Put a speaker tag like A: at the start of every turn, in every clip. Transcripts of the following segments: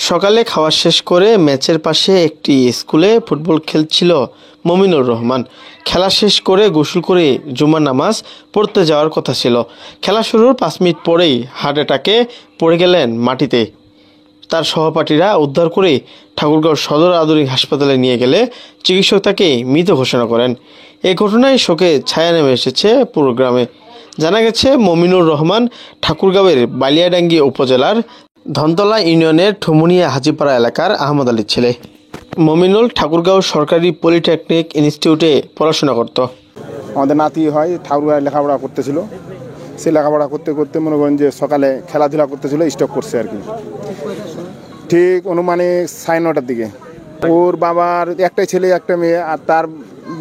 A: সকালে খাওয়া শেষ করে ম্যাচের পাশে একটি স্কুলে ফুটবল খেলছিল মমিনুর রহমান। খেলা শেষ করে গোসল করে জুমার নামাজ পড়তে যাওয়ার কথা ছিল। খেলা শুরুর 5 মিনিট পরেই হার্ট অ্যাটাকে পড়ে গেলেন মাটিতে। তার সহপাঠীরা উদ্ধার করে ঠাকুরগাঁও সদর আধুনিক হাসপাতালে নিয়ে গেলে চিকিৎসক তাকে মৃত ঘোষণা করেন। এই ঘটনায় শোকে ছায়া নেমে এসেছে পুরো গ্রামে। জানা গেছে, মমিনুর রহমান ঠাকুরগাঁওয়ের বালিয়াডাঙ্গি উপজেলার ধনতলা ইউনিয়নের ঠুমুনিয়া হাজিপাড়া এলাকার আহমদ আলীর ছেলে। মমিনুল ঠাকুরগাঁও সরকারি পলিটেকনিক ইনস্টিটিউটে পড়াশোনা করত।
B: আমাদের নাতি হয় ঠাকুরগাঁও লেখাপড়া করতেছিল। সে লেখাপড়া করতে করতে মনে করেন যে সকালে খেলাধুলা করতেছিল, স্টপ করছে আর কি। ঠিক অনুমানিক 9:30টার দিকে ওর বাবার একটাই ছেলে একটা মেয়ে, আর তার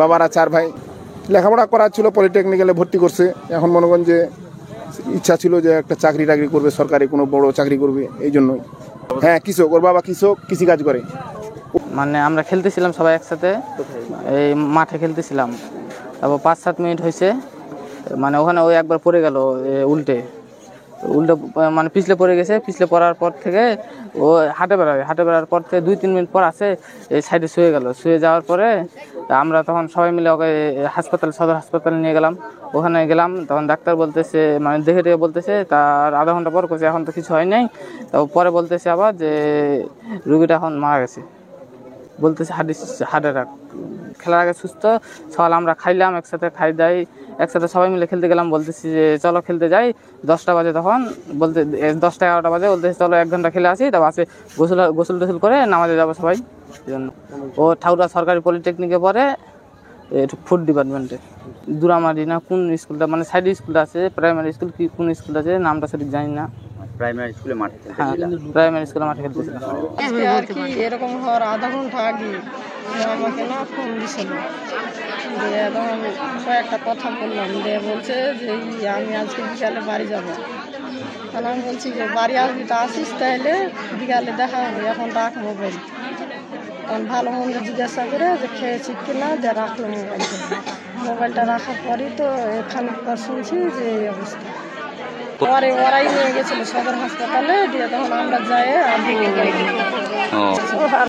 B: বাবারা 4 ভাই। লেখাপড়া করার ছিল, পলিটেকনিক্যালে ভর্তি করছে। এখন মনে করেন যে ইচ্ছা ছিল যে একটা চাকরি করবে, সরকারি কোনো বড় চাকরি করবে, এই জন্যই। হ্যাঁ, কৃষক, ওর বাবা কৃষক, কৃষিকাজ করে।
C: মানে আমরা খেলতেছিলাম সবাই একসাথে, এই মাঠে খেলতেছিলাম। তারপর 5-7 মিনিট হয়েছে, মানে ওখানে ওই একবার পড়ে গেল উল্টে মানে পিছলে পড়ে গেছে। পিছলে পড়ার পর থেকে ও হাঁটে বেড়ার পর থেকে 2-3 মিনিট পর আসে এই সাইডে শুয়ে যাওয়ার পরে আমরা তখন সবাই মিলে ওকে সদর হাসপাতালে নিয়ে গেলাম। ওখানে গেলাম, তখন ডাক্তার বলতেছে, মানে দেখে বলতেছে তার আধা ঘন্টা পর করছে এখন তো কিছু হয় নাই। তো পরে বলতেছে আবার যে রুগীটা এখন মারা গেছে, বলতেছে হার্ট অ্যাটাক। খেলার আগে সুস্থ। সকাল আমরা খাইলাম, একসাথে একসাথে সবাই মিলে খেলতে গেলাম। বলতেছি যে চলো খেলতে যাই। 10টা বাজে, তখন বলতে 10টা-11টা বাজে বলতেছি চলো 1 ঘন্টা খেলে আসি, তারপর আসে গোসল টোসল করে নামাজে যাবো সবাই। এই জন্য ও ঠাকুরগাঁও সরকারি পলিটেকনিকে পড়ে, ফুড ডিপার্টমেন্টে। দুরামারি না কোন স্কুলটা, মানে সাইড স্কুলটা আছে, প্রাইমারি স্কুল কি কোন স্কুল আছে নামটা সঠিক জানি না।
D: প্রাইমারি স্কুলে মাঠে খেলতে,
C: প্রাইমারি স্কুলে মাঠে খেলতেছিলাম।
E: আর কি এরকম হওয়ার আধা ঘন্টা আগে আমাকে না ফোন দিছিল, দিয়ে তখন কয়েকটা কথা বললাম, দিয়ে বলছে যে আমি আজকে বিকালে বাড়ি যাব। তাহলে আমি বলছি যে বাড়ি আসবি তো আসিস, তাহলে বিকালে দেখা হবে, এখন রাখ মোবাইল। তখন ভালো মন্দ জিজ্ঞাসা করে যে খেয়েছি কিনা, দিয়ে রাখলো মোবাইলটা রাখার পরই তো এখানে পর শুনছি যে এই অবস্থা। ওরাই নিয়ে গেছিল সদর হাসপাতালে, দিয়ে তখন আমরা যাই আর